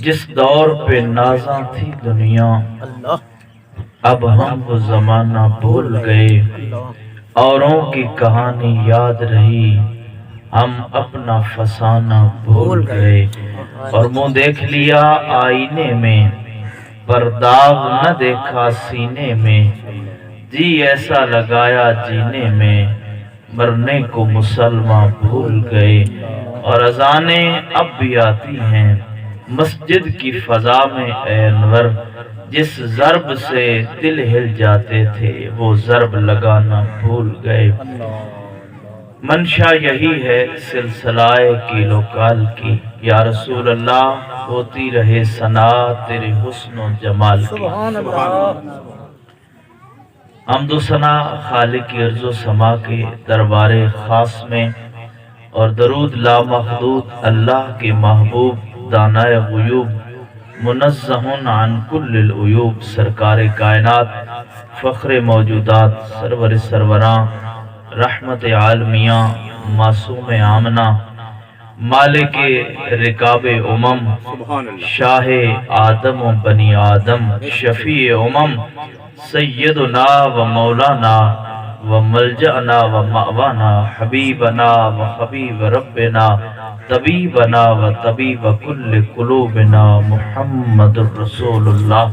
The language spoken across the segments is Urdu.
جس دور پہ نازاں تھی دنیا، اب ہم وہ زمانہ بھول گئے۔ اوروں کی کہانی یاد رہی، ہم اپنا فسانہ بھول گئے۔ اور منہ دیکھ لیا آئینے میں، پر داغ نہ دیکھا سینے میں۔ جی ایسا لگایا جینے میں، مرنے کو مسلمان بھول گئے۔ اور اذانیں اب بھی آتی ہیں مسجد کی فضا میں اے انور، جس ضرب سے دل ہل جاتے تھے وہ ضرب لگانا بھول گئے۔ منشا یہی ہے سلسلہ کیل و کال کی، یا رسول اللہ ہوتی رہے ثنا تیرے حسن و جمال کی۔ حمد و ثنا خالق ارض و سما کے دربار خاص میں، اور درود لامحدود اللہ کے محبوب دانائے غیوب، منزہ عن کل العیوب، سرکار کائنات، فخر موجودات، سرور سروراں، رحمت عالمیاں، معصوم آمنہ، مالک رکاب امم، شاہ آدم و بنی آدم، شفیع امم، سیدنا و مولانا و ملجأنا و مأوانا، حبیبنا و حبیب ربنا، طبیبنا و طبیب کل قلوبنا، محمد الرسول اللہ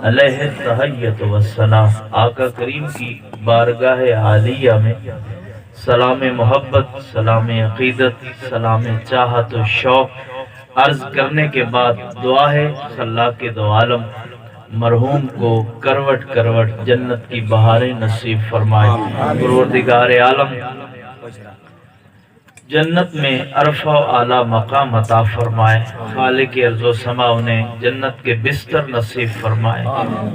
علیہ التحیۃ والثناء۔ آقا کریم کی بارگاہ عالیہ میں سلام محبت، سلام عقیدت، سلام چاہت و شوق عرض کرنے کے بعد دعا ہے خلاق دو عالم مرحوم کو کروٹ کروٹ جنت کی بہاریں نصیب فرمائے۔ پروردگار عالم جنت میں عرفہ و اعلیٰ مقام عطا فرمائے۔ خالق ارض و سما انہیں جنت کے بستر نصیب فرمائے،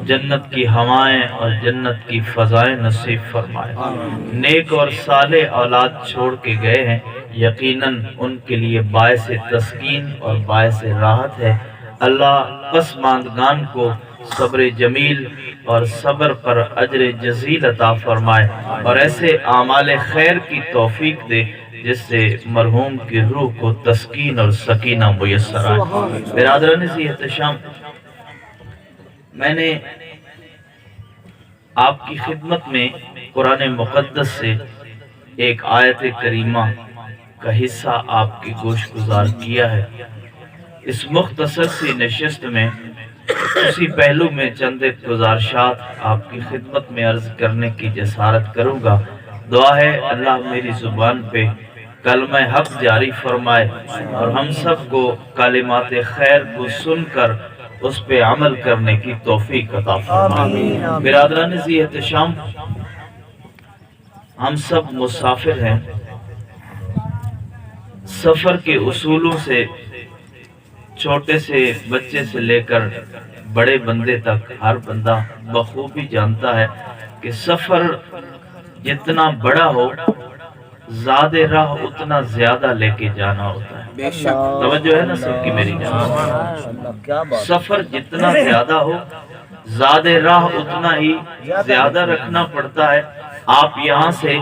جنت کی ہوائیں اور جنت کی فضائیں نصیب فرمائے۔ نیک اور صالح اولاد چھوڑ کے گئے ہیں، یقیناً ان کے لیے باعث تسکین اور باعث راحت ہے۔ اللہ پسماندگان کو صبر جمیل اور صبر پر اجر جزیل عطا فرمائے، اور ایسے اعمال خیر کی توفیق دے جس سے مرحوم کی روح کو تسکین اور سکینہ میسر آئے۔ برادران ذی احتشام، میں نے آپ کی خدمت میں قرآن مقدس سے ایک آیت کریمہ کا حصہ آپ کی گوش گزار کیا ہے۔ اس مختصر سی نشست میں اسی پہلو میں چند ایک گزارشات آپ کی خدمت میں عرض کرنے کی جسارت کروں گا۔ دعا ہے اللہ میری زبان پہ کلمہ حق جاری فرمائے، اور ہم سب کو کلمات خیر کو سن کر اس پہ عمل کرنے کی توفیق عطا فرمائے۔ برادران ذی احتشام، ہم سب مسافر ہیں۔ سفر کے اصولوں سے چھوٹے سے بچے سے لے کر بڑے بندے تک ہر بندہ بخوبی جانتا ہے کہ سفر جتنا بڑا ہو زیادہ راہ اتنا زیادہ لے کے جانا ہوتا ہے۔ توجہ ہے نا سب کی میری جان؟ سفر جتنا زیادہ ہو زیادہ راہ اتنا ہی زیادہ رکھنا پڑتا ہے۔ آپ یہاں سے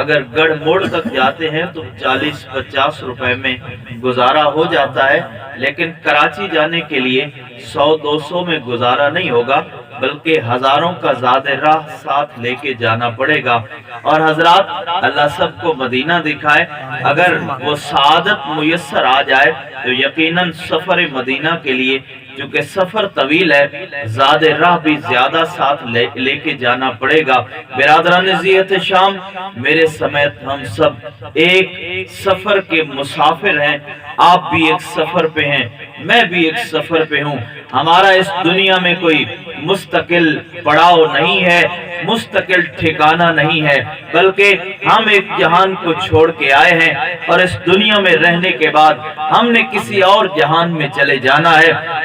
اگر گڑھ موڑ تک جاتے ہیں تو 40-50 روپے میں گزارا ہو جاتا ہے، لیکن کراچی جانے کے لیے 100-200 میں گزارا نہیں ہوگا، بلکہ ہزاروں کا زیادہ راہ ساتھ لے کے جانا پڑے گا۔ اور حضرات، اللہ سب کو مدینہ دکھائے، اگر وہ سعادت میسر آ جائے تو یقیناً سفر مدینہ کے لیے، چونکہ سفر طویل ہے، زیادہ راہ بھی زیادہ ساتھ لے کے جانا پڑے گا۔ برادران ذی احتشام، میرے سمیت ہم سب ایک سفر کے مسافر ہیں۔ آپ بھی ایک سفر پہ ہیں، میں بھی ایک سفر پہ ہوں۔ ہمارا اس دنیا میں کوئی مستقل پڑاؤ نہیں ہے، مستقل ٹھکانہ نہیں ہے، بلکہ ہم ایک جہان کو چھوڑ کے آئے ہیں، اور اس دنیا میں رہنے کے بعد ہم نے کسی اور جہان میں چلے جانا ہے۔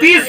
30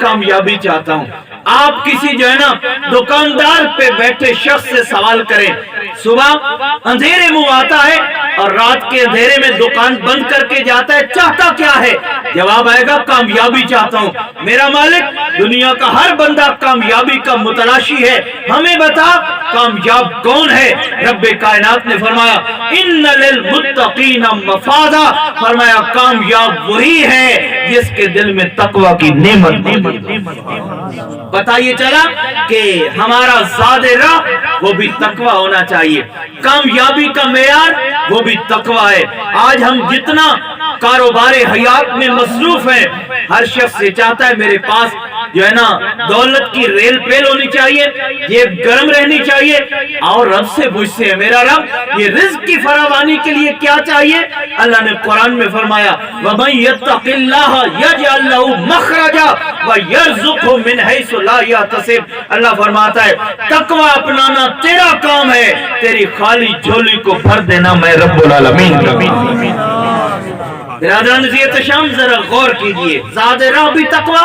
کامیابی چاہتا ہوں. آپ کسی جو ہے نا دکاندار پہ بیٹھے شخص سے سوال کریں, صبح اندھیرے منہ آتا ہے اور رات کے اندھیرے میں دکان بند کر کے جاتا ہے, چاہتا کیا ہے؟ جواب آئے گا کامیابی چاہتا ہوں. میرا مالک دنیا کا ہر بندہ کامیابی کا متلاشی ہے, ہمیں بتا کامیاب کون ہے؟ رب کائنات نے فرمایا ان للمتقین مفازا, فرمایا کامیاب وہی ہے جس کے دل میں تقوی کی نعمت. پتہ یہ چلا کہ ہمارا زاد راہ وہ بھی تقوی ہونا چاہیے, کامیابی کا معیار وہ بھی تقوی ہے. آج ہم جتنا کاروبار حیات میں مصروف ہیں, ہر شخص یہ چاہتا ہے میرے پاس جو ہے نا دولت کی ریل پیل ہونی چاہیے, جیب گرم رہنی چاہیے, اور رب سے مجھ سے میرا رب یہ رزق کی فراوانی کے لیے کیا چاہیے؟ اللہ نے قرآن میں فرمایا وَمَن يَتَّقِ اللَّهَ يَجْعَل لَّهُ مَخْرَجًا وَيَرْزُقْهُ مِنْ حَيْثُ لَا يَحْتَسِبُ. اللہ فرماتا ہے تقوی اپنانا تیرا کام ہے, تیری خالی جھولی کو بھر دینا میں رب العالمین. برادران عزیز احتشام ذرا غور کیجئے, زاد راہ بھی تقوی,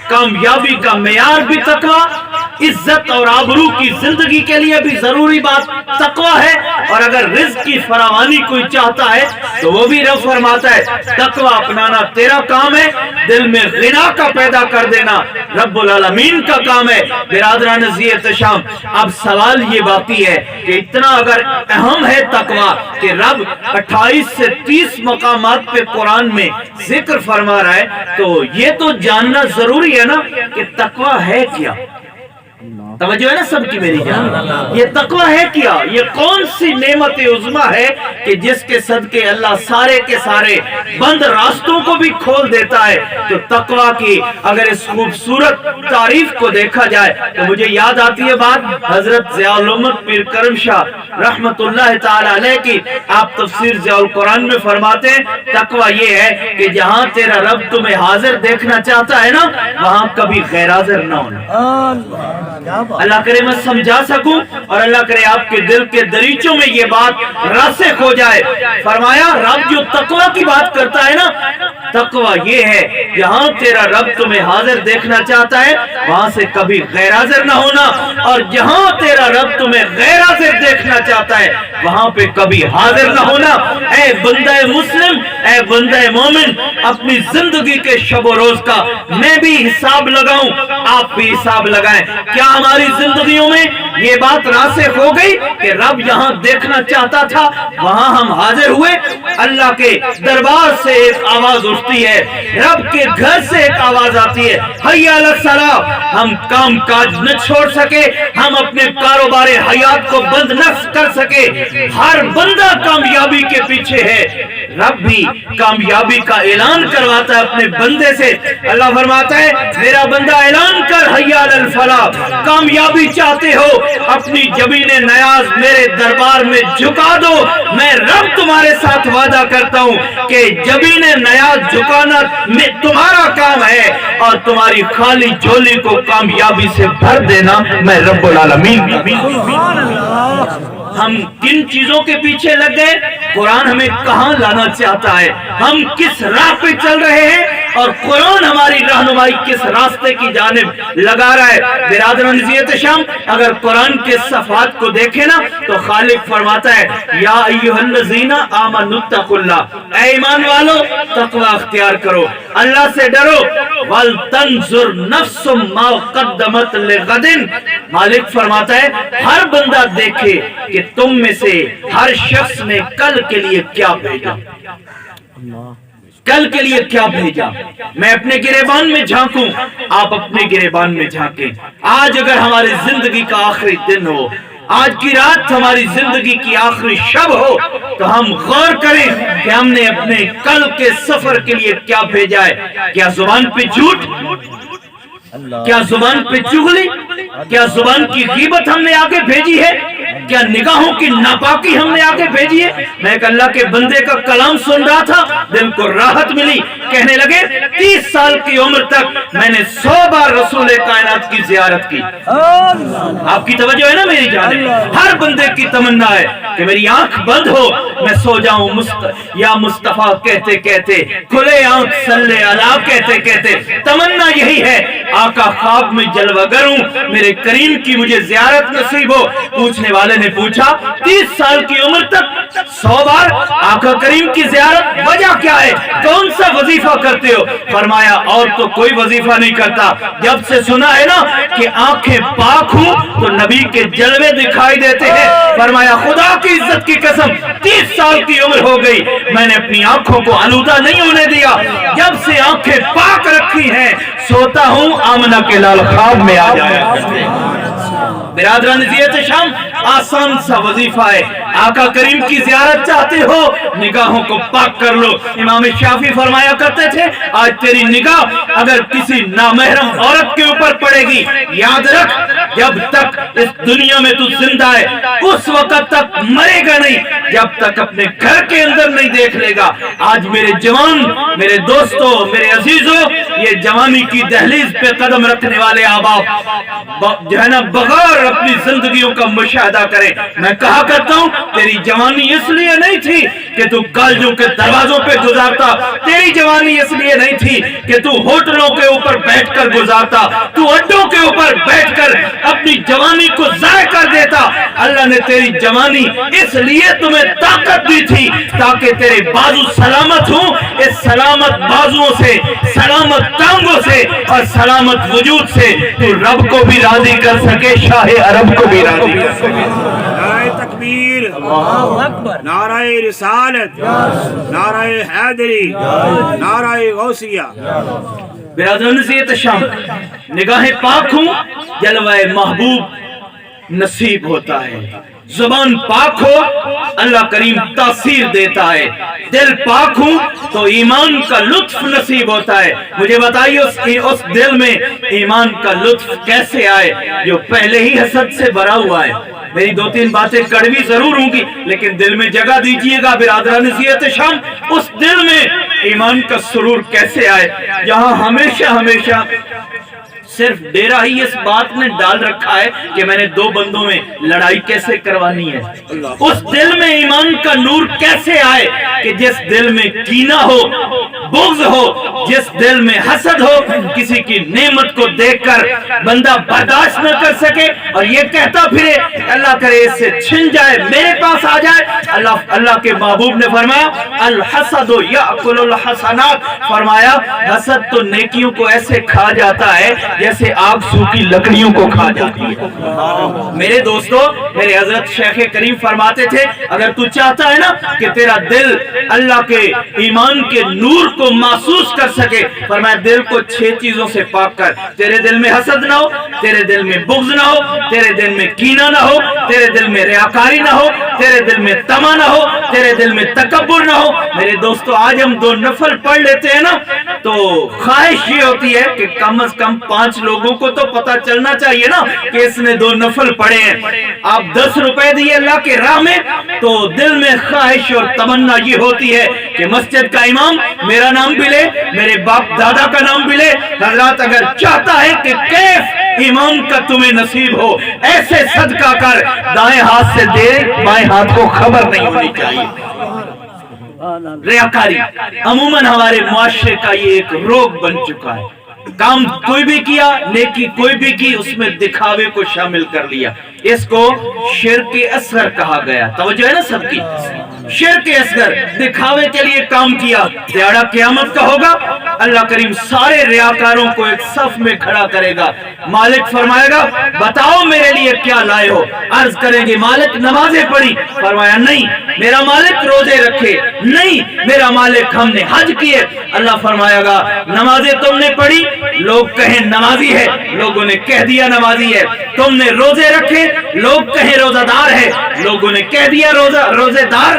کامیابی کا معیار بھی تقوی, عزت اور آبرو کی زندگی کے لیے بھی ضروری بات تقوی ہے. اور اگر رزق کی فراوانی کوئی چاہتا ہے تو وہ بھی رب فرماتا ہے تقوی اپنانا تیرا کام ہے, دل میں غنا کا پیدا کر دینا رب العالمین کا کام ہے. برادران عزیز احتشام, اب سوال یہ باقی ہے کہ اتنا اگر اہم ہے تقوی کہ رب 28 سے 30 مقامات پہ قرآن میں ذکر فرما رہا ہے, تو یہ تو جاننا ضروری ہے نا کہ تقوی ہے کیا. توجہ ہے نا سب کی میری جان, یہ تقوی ہے کیا؟ یہ کون سی نعمت عظمی ہے کہ جس کے صدقے اللہ سارے کے سارے بند راستوں کو بھی کھول دیتا ہے. تو تقوی کی اگر اس خوبصورت تعریف کو دیکھا جائے تو مجھے یاد آتی ہے بات حضرت ضیاء الامت پیر کرم شاہ رحمت اللہ تعالی علیہ کی. آپ تفسیر ضیاء القرآن میں فرماتے ہیں تقوی یہ ہے کہ جہاں تیرا رب تمہیں حاضر دیکھنا چاہتا ہے نا, وہاں کبھی غیر حاضر نہ ہونا. اللہ کرے میں سمجھا سکوں اور اللہ کرے آپ کے دل کے دریچوں میں یہ بات راسخ ہو جائے. فرمایا رب جو تقوی کی بات کرتا ہے نا, تقوی یہ ہے جہاں تیرا رب تمہیں حاضر دیکھنا چاہتا ہے وہاں سے کبھی غیر حاضر نہ ہونا, اور جہاں تیرا رب تمہیں غیر حاضر دیکھنا چاہتا ہے وہاں پہ کبھی حاضر نہ ہونا. اے بندہ مسلم, اے بندہ مومن, اپنی زندگی کے شب و روز کا میں بھی حساب لگاؤں, آپ بھی حساب لگائیں. کیا ہماری زندگیوں میں یہ بات راسخ ہو گئی کہ رب یہاں دیکھنا چاہتا تھا وہاں ہم حاضر ہوئے؟ اللہ کے دربار سے ایک آواز اٹھتی ہے, رب کے گھر سے ایک آواز آتی ہے حی علی الصلاۃ. ہم کام کاج نہ چھوڑ سکے, ہم اپنے کاروبار حیات کو بند نہ کر سکے. ہر بندہ کامیابی کے پیچھے ہے, رب بھی کامیابی کا اعلان کرواتا ہے اپنے بندے سے. اللہ فرماتا ہے میرا بندہ اعلان کر حی علی الفلاح, کامیابی چاہتے ہو اپنی جبین نیاز میرے دربار میں جھکا دو, میں رب تمہارے ساتھ وعدہ کرتا ہوں کہ جبین نیاز جھکانا تمہارا کام ہے, اور تمہاری خالی جھولی کو کامیابی سے بھر دینا میں رب العالمین. ہم کن چیزوں کے پیچھے لگ گئے؟ قرآن ہمیں کہاں لانا چاہتا ہے, ہم کس راہ پہ چل رہے ہیں, اور قرآن ہماری رہنمائی کس راستے کی جانب لگا رہا ہے. برادران عزیز احتشام, اگر قرآن کے صفحات کو دیکھیں نا تو خالق فرماتا ہے یا ایھا الذین آمنوا اتقوا اللہ, اے ایمان والو تقوی اختیار کرو, اللہ سے ڈرو. وَلْتَنْظُرْ نَفْسٌ مَا قَدَّمَتْ لِغَدٍ, مالک فرماتا ہے ہر بندہ دیکھے کہ تم میں سے ہر شخص نے کل کے لیے کیا بھیجا, کل کے لیے کیا بھیجا. میں اپنے گریبان میں جھانکوں, آپ اپنے گریبان میں جھانکیں. آج اگر ہماری زندگی کا آخری دن ہو, آج کی رات ہماری زندگی کی آخری شب ہو, تو ہم غور کریں کہ ہم نے اپنے کل کے سفر کے لیے کیا بھیجا ہے. کیا زبان پہ جھوٹ, کیا زبان پہ چغلی, کیا زبان کی غیبت ہم نے آگے بھیجی ہے, کیا نگاہوں کی ناپاکی ہم نے آگے بھیجی ہے؟ میں ایک اللہ کے بندے کا کلام سن رہا تھا، دل کو راحت ملی، کہنے لگے 30 سال کی عمر تک میں نے 100 بار رسول کائنات کی زیارت کی۔ آپ کی توجہ ہے نا میری جانب؟ ہر بندے کی تمنا ہے کہ میری آنکھ بند ہو، میں سو جاؤں یا مصطفیٰ کہتے کہتے، کھلے آنکھ صلی اللہ کہتے کہتے، تمنا یہی ہے آقا خواب میں جلوہ گر ہوں، میرے کریم کی مجھے زیارت نصیب ہو۔ پوچھنے والے نے پوچھا 30 سال کی عمر تک 100 بار آقا کریم کی زیارت، وجہ کیا ہے؟ کون سا وظیفہ کرتے ہو؟ فرمایا اور تو کوئی وظیفہ نہیں کرتا، جب سے سنا ہے نا کہ آنکھیں پاک ہوں تو نبی کے جلوے دکھائی دیتے ہیں۔ فرمایا خدا کی عزت کی قسم 30 سال کی عمر ہو گئی، میں نے اپنی آنکھوں کو آلودہ نہیں ہونے دیا، جب سے آنکھیں پاک رکھی ہیں سوتا ہوں آمنہ کے لال خواب میں آ جایا کرتے ہیں۔ برادران زیت شام، آسان سا وظیفہ ہے، آقا کریم کی زیارت چاہتے ہو نگاہوں کو پاک کر لو۔ امام شافعی فرمایا کرتے تھے آج تیری نگاہ اگر کسی نامحرم عورت کے اوپر پڑے گی، یاد رکھ جب تک اس دنیا میں تو زندہ ہے اس وقت تک مرے گا نہیں جب تک اپنے گھر کے اندر نہیں دیکھ لے گا۔ آج میرے جوان، میرے دوستوں، میرے عزیزوں، یہ جوانی کی دہلیز پہ قدم رکھنے والے آباء جو ہے نا بغیر اپنی زندگیوں کا مشاہدہ کریں۔ میں کہا کرتا ہوں تیری جوانی اس لیے نہیں تھی کہ تو کالجوں کے دروازوں پہ گزارتا، تیری جوانی اس لیے نہیں تھی کہ تو ہوٹلوں کے اوپر بیٹھ کر گزارتا، تو اڈوں کے اوپر بیٹھ کر اپنی جوانی کو ضائع کر دیتا۔ اللہ نے تیری جوانی اس لیے تمہیں طاقت دی تھی تاکہ تیرے بازو سلامت ہوں، اس سلامت بازوؤں سے، سلامت ٹانگوں سے اور سلامت وجود سے تو رب کو بھی راضی کر سکے، شاہ عرب کو بھی راضی کر سکے۔ نعرہ تکبیر، نعرہ رسالت، نعرہ حیدری، نعرہ غوثیہ۔ برادران زیت شام، نگاہیں پاک ہوں جلوہ محبوب نصیب ہوتا ہے، زبان پاک ہو اللہ کریم تاثیر دیتا ہے، دل پاک ہوں تو ایمان کا لطف نصیب ہوتا ہے۔ مجھے بتائیے اس دل میں ایمان کا لطف کیسے آئے جو پہلے ہی حسد سے بھرا ہوا ہے؟ میری 2-3 باتیں کڑوی ضرور ہوں گی لیکن دل میں جگہ دیجئے گا۔ برادران زیت شام، اس دل میں ایمان کا سرور کیسے آئے جہاں ہمیشہ صرف ڈیرا ہی اس بات نے ڈال رکھا ہے کہ میں نے 2 بندوں میں لڑائی کیسے کروانی ہے۔ اس دل میں ایمان کا نور کیسے آئے کہ جس دل میں کینہ ہو، بغض ہو، جس دل میں حسد ہو، کسی کی نعمت کو دیکھ کر بندہ برداشت نہ کر سکے اور یہ کہتا پھرے اللہ کرے اس سے چھن جائے، میرے پاس آ جائے۔ اللہ کے محبوب نے فرمایا الحسد یاکل الحسنات، فرمایا حسد تو نیکیوں کو ایسے کھا جاتا ہے جیسے آگ سوکھی لکڑیوں کو کھا جاتی ہے۔ میرے دوستو، میرے حضرت شیخ کریم فرماتے تھے اگر تو چاہتا ہے نا کہ تیرا دل اللہ کے ایمان کے نور کو محسوس کر سکے، فرمایا دل کو 6 چیزوں سے پاک کر۔ تیرے دل میں حسد نہ ہو، تیرے دل میں بغض نہ ہو، تیرے دل میں کینہ نہ ہو، تیرے دل میں ریاکاری نہ ہو، تیرے دل میں طمع نہ ہو، تیرے دل میں تکبر نہ ہو۔ میرے دوستو، آج ہم 2 نفل پڑھ لیتے ہیں نا تو خواہش یہ ہوتی ہے کہ کم از کم 5 لوگوں کو تو پتا چلنا چاہیے نا کہ اس نے 2 نفل پڑھے ہیں۔ آپ 10 روپے دیے اللہ کے راہ میں تو دل میں خواہش اور تمنا یہ ہوتی ہے کہ مسجد کا امام میرا نام بھی لے، میرے باپ دادا کا نام بھی لے۔ حضرات اگر چاہتا ہے کہ کیف امام کا تمہیں نصیب ہو، ایسے صدقہ کر، دائیں ہاتھ سے دے، بائیں ہاتھ کو خبر نہیں ہونی چاہیے۔ ریاکاری عموماً ہمارے معاشرے کا یہ ایک روگ بن چکا ہے۔ کام کوئی بھی کیا، نیکی کوئی بھی کی، اس میں دکھاوے کو شامل کر لیا۔ اس کو شرک اصغر کہا گیا۔ توجہ ہے نا سب کی؟ شرک اصغر، دکھاوے کے لیے کام کیا۔ دیہڑا قیامت کا ہوگا، اللہ کریم سارے ریاکاروں کو ایک صف میں کھڑا کرے گا۔ مالک فرمائے گا بتاؤ میرے لیے کیا لائے ہو؟ عرض کریں گے مالک نمازیں پڑھی۔ فرمایا نہیں میرا مالک روزے رکھے، نہیں میرا مالک ہم نے حج کیے۔ اللہ فرمائے گا نمازیں تم نے پڑھی، لوگ کہیں نمازی ہے، لوگوں نے کہہ دیا نمازی ہے۔ تم نے روزے رکھے، لوگ کہیں روزہ دار ہے، لوگوں نے کہہ دیا روزے دار۔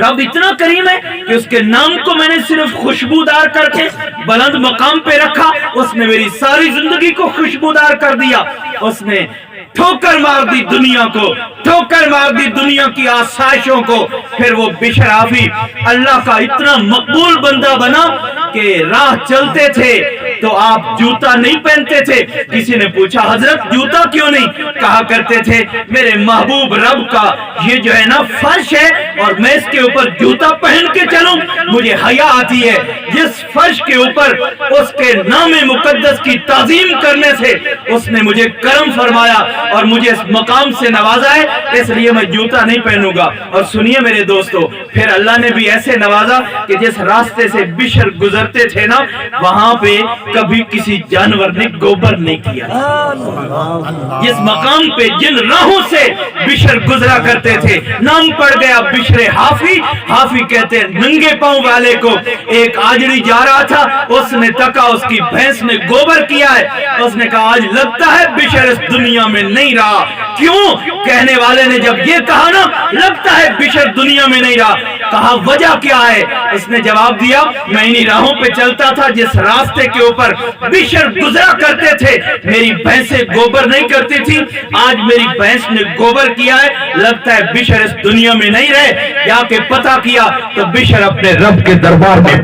رب اتنا کریم ہے کہ اس کے نام کو میں نے صرف خوشبودار کر کے بلند مقام پہ رکھا، اس نے میری ساری زندگی کو خوشبودار کر دیا، اس نے ٹھوکر مار دی دنیا کو، ٹھوکر مار دی دنیا کی آسائشوں کو، پھر وہ بشر حافی اللہ کا اتنا مقبول بندہ بنا کہ راہ چلتے تھے تو آپ جوتا نہیں پہنتے تھے۔ کسی نے پوچھا حضرت جوتا کیوں نہیں؟ کہا کرتے تھے میرے محبوب رب کا یہ جو ہے نا فرش ہے اور میں اس کے اوپر جوتا پہن کے چلوں مجھے حیا آتی ہے۔ جس فرش کے اوپر اس کے نام مقدس کی تعظیم کرنے سے اس نے مجھے کرم فرمایا اور مجھے اس مقام سے نوازا ہے، اس لیے میں جوتا نہیں پہنوں گا۔ اور سنیے میرے دوستو، پھر اللہ نے بھی ایسے نوازا کہ جس راستے سے بشر گزرتے تھے نا وہاں پہ کبھی کسی جانور نے گوبر نہیں کیا۔ جس مقام پہ جن راہوں سے بشر گزرا کرتے تھے نام پڑ گیا بشر حافی۔ حافی کہتے ہیں ننگے پاؤں والے کو۔ ایک آجڑی جا رہا تھا، اس نے تکا اس کی بھینس نے گوبر کیا ہے، اس نے کہا آج لگتا ہے بشر اس دنیا میں نہیں رہا۔ کیوں؟ کہنے والے نے جب یہ کہا نا لگتا ہے بشر دنیا میں نہیں رہا، کہا وجہ کیا ہے؟ اس نے جواب دیا میں انہی راہوں پہ چلتا تھا جس راستے کے اوپر بشر گزرا کرتے تھے، میری بھینسیں گوبر نہیں کرتی تھی، آج میری بھینس نے گوبر کیا ہے، لگتا ہے بشر اس دنیا میں نہیں رہے۔ جا کے پتہ کیا تو بشر اپنے رب کے دربار میں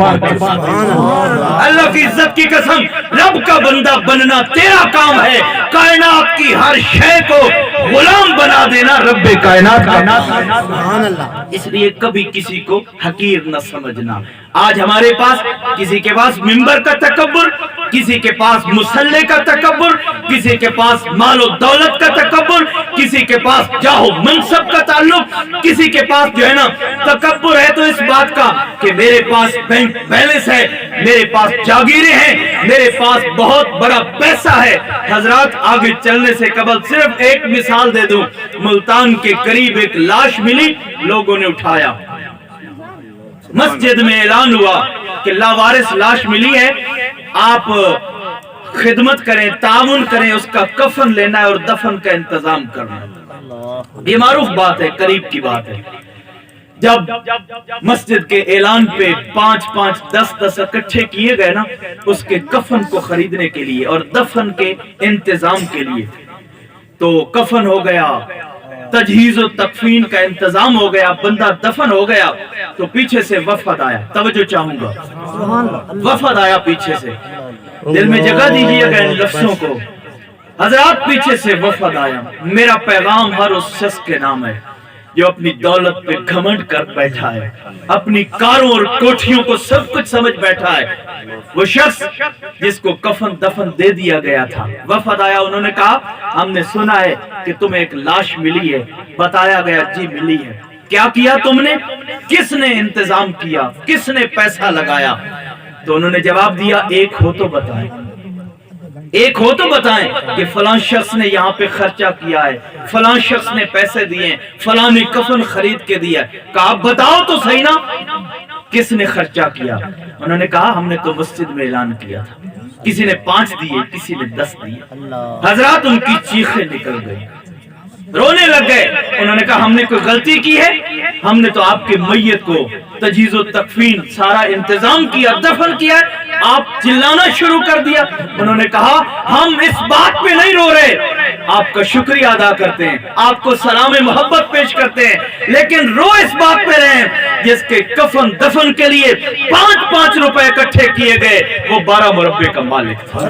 اللہ کی عزت کی قسم رب کا بندہ بننا تیرا کام ہے، کائنات کی ہر شے کو غلام بنا دینا رب کائنات کا۔ اس لیے کبھی کسی کو حقیر نہ سمجھنا۔ آج ہمارے پاس کسی کے پاس منبر کا تکبر، کسی کے پاس مسلح کا تکبر، کسی کے پاس مال و دولت کا تکبر، کسی کے پاس جاہ و منصب کا تعلق، کسی کے پاس جو ہے نا تکبر ہے تو اس بات کا کہ میرے پاس بینک بیلنس ہے، میرے پاس جاگیریں ہیں، میرے پاس بہت بڑا پیسہ ہے۔ حضرات آگے چلنے سے قبل صرف ایک مثال دے دوں، ملتان کے قریب ایک لاش ملی، لوگوں نے اٹھایا، مسجد میں اعلان ہوا کہ لاوارث لاش ملی ہے، آپ خدمت کریں، تعاون کریں، اس کا کفن لینا ہے اور دفن کا انتظام کرنا ہے۔ یہ معروف بات ہے، قریب کی بات ہے۔ جب مسجد کے اعلان پہ 5 10 اکٹھے کیے گئے نا اس کے کفن کو خریدنے کے لیے اور دفن کے انتظام کے لیے، تو کفن ہو گیا، تجہیز و تکفین کا انتظام ہو گیا، بندہ دفن ہو گیا، تو پیچھے سے وفد آیا۔ توجہ چاہوں گا، وفد آیا پیچھے سے، دل میں جگہ دیجیے گا ان لفظوں کو۔ حضرات پیچھے سے وفد آیا، میرا پیغام ہر اس شخص کے نام ہے جو اپنی دولت پہ گھمنڈ کر بیٹھا ہے، اپنی کاروں اور کوٹھیوں کو سب کچھ سمجھ بیٹھا ہے، وہ شخص جس کو کفن دفن دے دیا گیا تھا۔ وفد آیا، انہوں نے کہا ہم نے سنا ہے کہ تمہیں ایک لاش ملی ہے۔ بتایا گیا جی ملی ہے۔ کیا کیا تم نے؟ کس نے انتظام کیا؟ کس نے پیسہ لگایا؟ تو انہوں نے جواب دیا ایک ہو تو بتائیں، ایک ہو تو بتائیں کہ فلاں شخص نے یہاں پہ خرچہ کیا ہے، فلاں شخص نے پیسے دیے، فلاں نے کفن خرید کے دیا ہے۔ کہا بتاؤ تو صحیح نا کس نے خرچہ کیا؟ انہوں نے کہا ہم نے تو مسجد میں اعلان کیا تھا، کسی نے 5 دیے، کسی نے 10 دیے۔ حضرات ان کی چیخیں نکل گئی، رونے لگ گئے۔ انہوں نے کہا ہم نے کوئی غلطی کی ہے؟ ہم نے تو آپ کے میت کو تجہیز و تکفین سارا انتظام کیا، دفن کیا، آپ چلانا شروع کر دیا۔ انہوں نے کہا ہم اس بات پہ نہیں رو رہے، آپ کا شکریہ ادا کرتے ہیں، آپ کو سلام محبت پیش کرتے ہیں، لیکن رو اس بات پہ رہے ہیں جس کے کفن دفن کے لیے 5 روپے اکٹھے کیے گئے وہ 12 مربے کا مالک تھا۔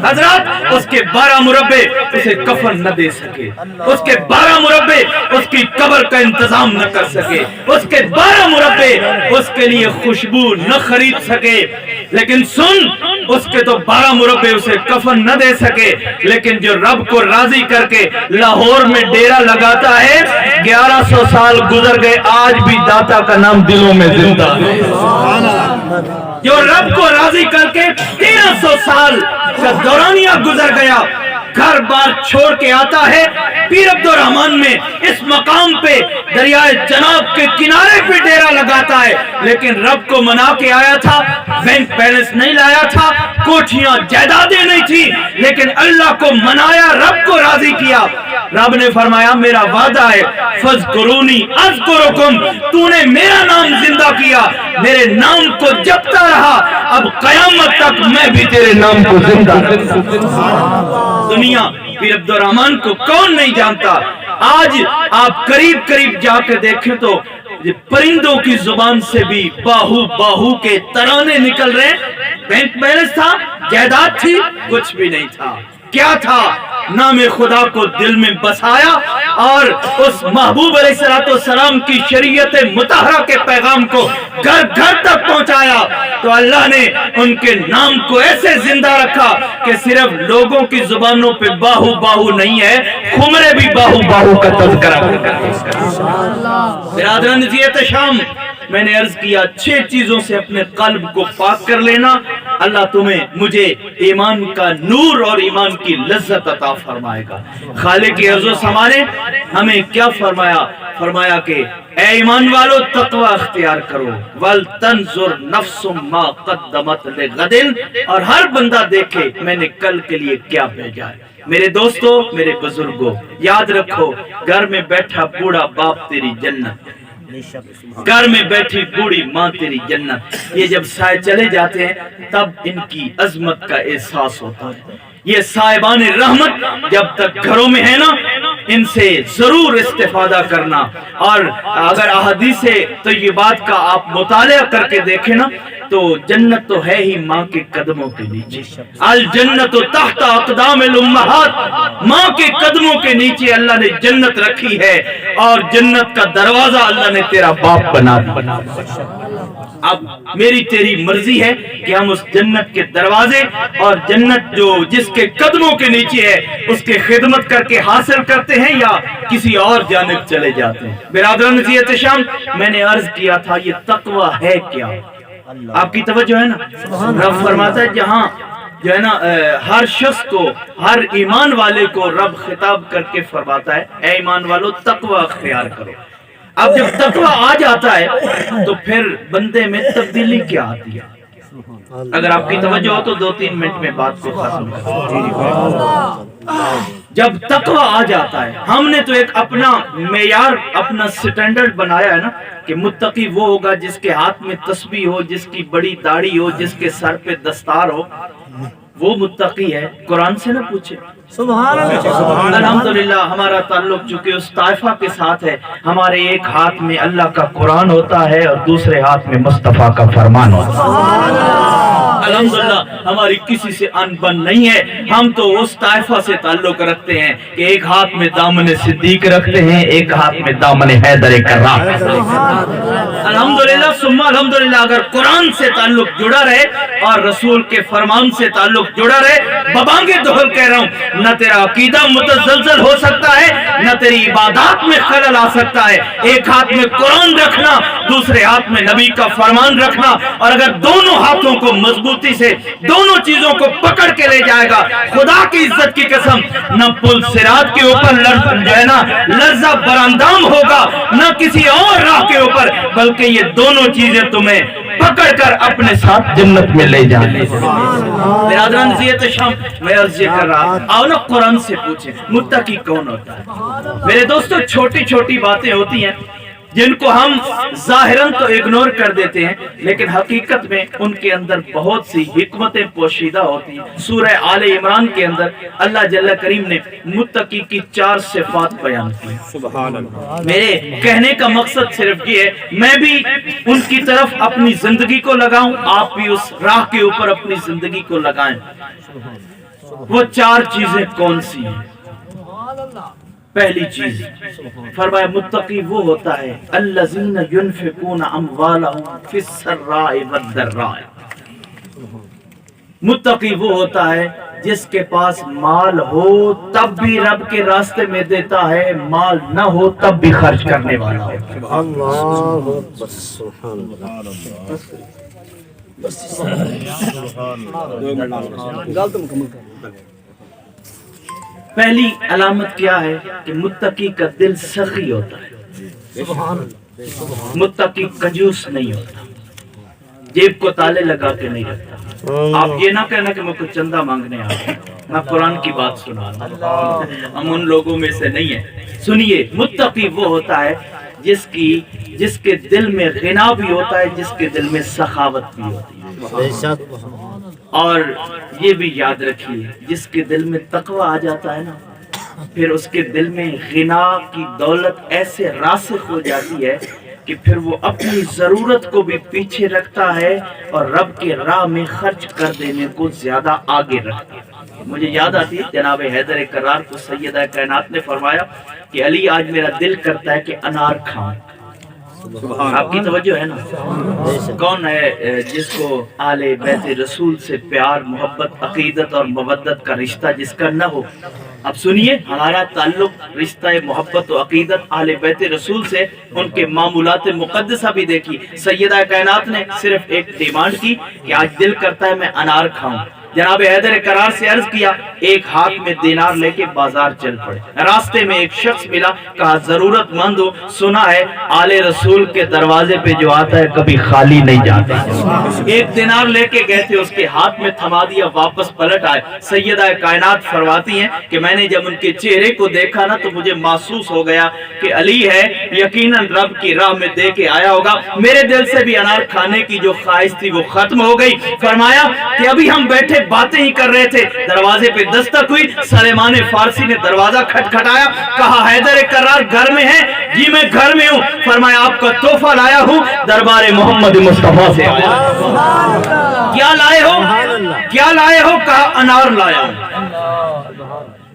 حضرات اس کے 12 مربے اسے کفن نہ دے سکے، اس کے 12 مربے اس کی قبر کا انتظام نہ کر سکے، اس کے 12 مربے اس کے لیے خوشبو نہ خرید سکے، لیکن سن اس کے تو 12 مربے اسے کفن نہ دے سکے، لیکن جو رب کو راضی کر کے لاہور میں ڈیرا لگاتا ہے، 1100 سال گزر گئے آج بھی داتا کا نام دلوں میں زندہ ہے۔ جو رب کو راضی کر کے 1300 سال کا دورانیہ گزر گیا، گھر بار چھوڑ کے آتا ہے، پیر عبدالرحمن میں اس مقام پہ دریائے جناب کے کنارے پہ ڈیرا لگاتا ہے، لیکن رب کو منا کے آیا تھا، بینک بیلنس نہیں لایا تھا، کوٹھیاں جائیدادیں نہیں تھی، لیکن اللہ کو منایا، رب کو راضی کیا۔ رب نے فرمایا میرا وعدہ ہے فَاذْكُرُونِي أَذْكُرُكُمْ، تو نے میرا نام زندہ کیا، میرے نام کو جپتا رہا، اب قیامت تک میں بھی تیرے نام کو زندہ رکھوں۔ دنیا پیر عبدالرحمن کو کون نہیں جانتا؟ آج آپ قریب قریب جا کے دیکھیں تو پرندوں کی زبان سے بھی باہو باہو کے ترانے نکل رہے ہیں۔ بینک بیلنس تھا، جائیداد تھی، کچھ بھی نہیں تھا۔ کیا تھا؟ نام خدا کو دل میں بسایا اور اس محبوب علیہ السلام کی شریعت مطہرہ کے پیغام کو گھر گھر تک پہنچایا، تو اللہ نے ان کے نام کو ایسے زندہ رکھا کہ صرف لوگوں کی زبانوں پہ باہو باہو نہیں ہے، خمرے بھی باہو باہو کا تذکرہ کرتے ہیں۔ برادران نزیت شام، میں نے عرض کیا 6 چیزوں سے اپنے قلب کو پاک کر لینا، اللہ تمہیں مجھے ایمان کا نور اور ایمان کی لذت عطا فرمائے گا۔ خالق عرض و سما نے ہمیں کیا فرمایا؟ فرمایا کہ اے ایمان والو تقوی اختیار کرو، وَلْتَنْظُرْ نَفْسٌ مَا قَدَّمَتْ لِغَدٍ، اور ہر بندہ دیکھے میں نے کل کے لیے کیا بھیجا ہے۔ میرے دوستو، میرے بزرگوں، یاد رکھو گھر میں بیٹھا بوڑھا باپ تیری جنت، گھر میں بیٹھی بوڑھی ماں تیری جنت۔ یہ جب سائے چلے جاتے ہیں تب ان کی عظمت کا احساس ہوتا ہے۔ یہ صاحبان رحمت جب تک گھروں میں ہے نا، ان سے ضرور استفادہ کرنا، اور اگر احادیث طیبات کا آپ مطالعہ کر کے دیکھیں نا تو جنت تو ہے ہی ماں کے قدموں کے نیچے، الجنت تحت اقدام الامہات، ماں کے قدموں کے نیچے اللہ نے جنت رکھی ہے، اور جنت کا دروازہ اللہ نے تیرا باپ بنا دیا۔ اب میری تیری مرضی ہے کہ ہم اس جنت کے دروازے اور جنت جو جس کے قدموں کے نیچے ہے اس کے خدمت کر کے حاصل کرتے ہیں یا کسی اور جانب چلے جاتے ہیں۔ برادران نزیت شام، میں نے عرض کیا تھا یہ تقوی ہے کیا؟ آپ کی توجہ ہے نا؟ رب فرماتا ہے جہاں جو ہے نا ہر شخص کو، ہر ایمان والے کو رب خطاب کر کے فرماتا ہے اے ایمان والو تقوی اختیار کرو۔ اب جب تقوی آ جاتا ہے تو پھر بندے میں تبدیلی کیا آتی ہے؟ اگر آپ کی توجہ ہو تو 2-3 منٹ میں بات کو ختم کریں۔ جب تقوی آ جاتا ہے، ہم نے تو ایک اپنا معیار، اپنا سٹینڈرڈ بنایا ہے نا کہ متقی وہ ہوگا جس کے ہاتھ میں تسبیح ہو، جس کی بڑی داڑھی ہو، جس کے سر پہ دستار ہو، وہ متقی ہے۔ قرآن سے نہ پوچھے۔ سبحان اللہ۔ الحمدللہ ہمارا تعلق چونکہ اس طائفہ کے ساتھ ہے، ہمارے ایک ہاتھ میں اللہ کا قرآن ہوتا ہے اور دوسرے ہاتھ میں مصطفیٰ کا فرمان ہوتا ہے۔ الحمدللہ ہماری کسی سے ان بن نہیں ہے، ہم تو اس طائفہ سے تعلق رکھتے ہیں کہ ایک ہاتھ میں دامن صدیق رکھتے ہیں، ایک ہاتھ میں دامن حیدر کرام۔ الحمدللہ ثم الحمدللہ اگر قرآن سے تعلق جڑا رہے اور رسول کے فرمان سے تعلق جڑا رہے، ببانگے دہل کہہ رہا ہوں، نہ تیرا عقیدہ متزلزل ہو سکتا ہے، نہ تیری عبادات میں خلل آ سکتا ہے۔ ایک ہاتھ میں قرآن رکھنا، دوسرے ہاتھ میں نبی کا فرمان رکھنا، اور اگر دونوں ہاتھوں کو مضبوطی سے دونوں چیزوں کو پکڑ کے لے جائے گا، خدا کی عزت کی قسم، نہ پل صراط کے اوپر جو ہے نا لرزہ براندام ہوگا، نہ کسی اور راہ کے اوپر، بلکہ یہ دونوں چیزیں تمہیں پکڑ کر اپنے ساتھ جنت میں لے جانے۔ برادران نزیت شام، میں عرض یہ کر رہا، آؤ نا قرآن سے پوچھیں متقی کون ہوتا ہے۔ میرے دوستو چھوٹی چھوٹی باتیں ہوتی ہیں جن کو ہم ظاہراً تو اگنور کر دیتے ہیں، لیکن حقیقت میں ان کے اندر بہت سی حکمتیں پوشیدہ ہوتی ہیں۔ سورہ آل عمران کے اندر اللہ جل کریم نے متقی کی 4 صفات بیان کی۔ سبحان اللہ۔ میرے کہنے کا مقصد صرف یہ ہے میں بھی ان کی طرف اپنی زندگی کو لگاؤں، آپ بھی اس راہ کے اوپر اپنی زندگی کو لگائیں۔ وہ 4 چیزیں کون سی ہیں؟ پہلی چیز فرمایا متقی وہ ہوتا ہے الذین ينفقون اموالهم فی السراء والضراء، متقی وہ ہوتا ہے جس کے پاس مال ہو تب بھی رب کے راستے میں دیتا ہے، مال نہ ہو تب بھی خرچ کرنے والا ہوتا ہے۔ پہلی علامت کیا ہے کہ متقی کا دل سخی ہوتا ہے، متقی کنجوس نہیں ہوتا، جیب کو تالے لگا کے نہیں رکھتا۔ آپ یہ نہ کہنا کہ میں کچھ چندہ مانگنے آ گیا، میں قرآن کی بات سنا رہا ہوں، ہم ان لوگوں میں سے نہیں ہیں۔ سنیے، متقی وہ ہوتا ہے جس کے دل میں غنا بھی ہوتا ہے، جس کے دل میں سخاوت بھی ہوتی ہے، اور یہ بھی یاد رکھیے جس کے دل میں تقوی آ جاتا ہے نا، پھر اس کے دل میں غنا کی دولت ایسے راسخ ہو جاتی ہے کہ پھر وہ اپنی ضرورت کو بھی پیچھے رکھتا ہے اور رب کے راہ میں خرچ کر دینے کو زیادہ آگے رکھتا ہے۔ مجھے یاد آتی ہے جناب حیدر کرار کو سیدہ کائنات نے فرمایا کہ علی آج میرا دل کرتا ہے کہ انار کھاؤں۔ آپ کی توجہ ہے نا؟ کون ہے جس کو آل بیت رسول سے پیار، محبت، عقیدت اور مودت کا رشتہ جس کا نہ ہو؟ اب سنیے، ہمارا تعلق رشتہ محبت و عقیدت آل بیت رسول سے، ان کے معمولات مقدسہ بھی دیکھی۔ سیدہ کائنات نے صرف ایک ڈیمانڈ کی کہ آج دل کرتا ہے میں انار کھاؤں۔ جناب حیدر کرار سے عرض کیا، ایک ہاتھ میں دینار لے کے بازار چل پڑے۔ راستے میں ایک شخص ملا، کہا ضرورت مند ہو، سنا ہے آل رسول کے دروازے پہ جو آتا ہے کبھی خالی نہیں جاتا۔ ایک دینار لے کے گئے تھے، اس کے ہاتھ میں تھما دیا، واپس پلٹ آئے۔ سیدہ کائنات فرماتی ہیں کہ میں نے جب ان کے چہرے کو دیکھا نا تو مجھے محسوس ہو گیا کہ علی ہے، یقیناً رب کی راہ میں دے کے آیا ہوگا۔ میرے دل سے بھی انار کھانے کی جو خواہش تھی وہ ختم ہو گئی۔ فرمایا کہ ابھی ہم بیٹھے باتیں ہی کر رہے تھے، دروازے پہ دستک ہوئی، سلیمان فارسی نے دروازہ کھٹکھٹایا، کہا حیدر کرار گھر میں ہے؟ جی میں گھر میں ہوں۔ فرمایا آپ کا تحفہ لایا ہوں، دربار محمد مصطفیٰ سے آیا۔ کیا لائے ہو؟ کیا لائے ہو؟ کہا انار لایا ہوں،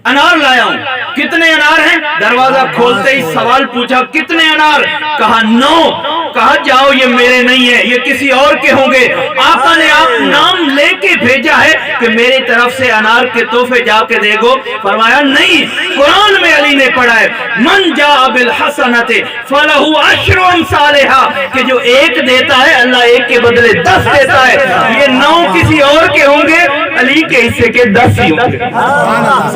انار لایا ہوں۔ کتنے انار ہیں؟ دروازہ کھولتے ہی سوال پوچھا، کتنے انار؟ کہا 9۔ کہا جاؤ یہ میرے نہیں ہیں، یہ کسی اور کے ہوں گے۔ آقا نے آپ نام لے کے بھیجا ہے کہ میری طرف سے انار کے تحفے جا کے دے گو۔ فرمایا نہیں، قرآن میں علی نے پڑھا ہے من جاء بالحسنۃ فلہ عشر امثالھا، کہ جو ایک دیتا ہے اللہ ایک کے بدلے 10 دیتا ہے۔ یہ 9 کسی اور کے ہوں گے، علی کے حصے کے 10 ہی ہوں گے۔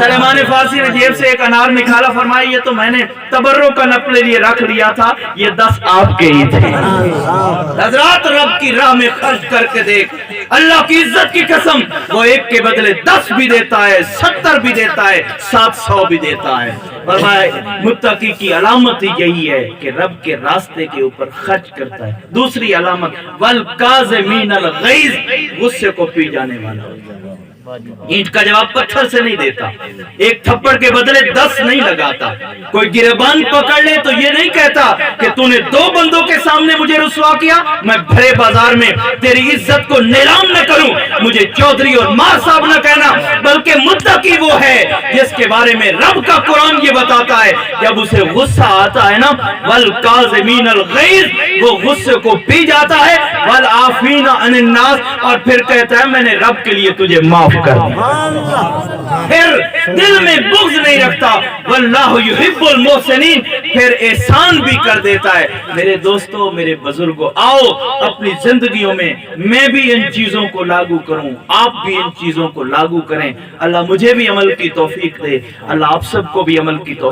سلیمان فارسی نے جیب سے ایک انار نکالا، فرمایا یہ تو میں نے تبرک کا نفل لیے رکھ لیا تھا، یہ 10 آپ کے ہی تھے۔ حضرات رب کی راہ میں خرچ کر کے دیکھ، اللہ کی عزت کی قسم، وہ ایک کے بدلے 10 بھی دیتا ہے، 70 بھی دیتا ہے، 700 بھی دیتا ہے۔ فرمایا متقی کی علامت یہی ہے کہ رب کے راستے کے اوپر خرچ کرتا ہے۔ دوسری علامت والکاظمین الغیظ، غصے کو پی جانے والا، اینٹ کا جواب پتھر سے نہیں دیتا، ایک تھپڑ کے بدلے 10 نہیں لگاتا۔ کوئی گریبان پکڑ لے تو یہ نہیں کہتا کہ تو نے 2 بندوں کے سامنے مجھے رسوا کیا، میں بھرے بازار میں تیری عزت کو نیلام نہ کروں، مجھے چودھری اور مار صاحب نہ کہنا۔ بلکہ متقی وہ ہے جس کے بارے میں رب کا قرآن یہ بتاتا ہے جب اسے غصہ آتا ہے نا، والکاظمین الغیظ، وہ غصے کو پی جاتا ہے، والعافین عن الناس، اور پھر کہتا ہے میں نے رب کے لیے تجھے معاف کر دیا، پھر دل میں بغض نہیں رکھتا۔ واللہ یحب المحسنین، پھر احسان بھی کر دیتا ہے۔ میرے دوستو، میرے بزرگوں، آؤ اپنی زندگیوں میں بھی ان چیزوں کو لاگو کروں، آپ بھی ان چیزوں کو لاگو کریں۔ اللہ مجھے بھی عمل کی توفیق دے، اللہ آپ سب کو بھی عمل کی توفیق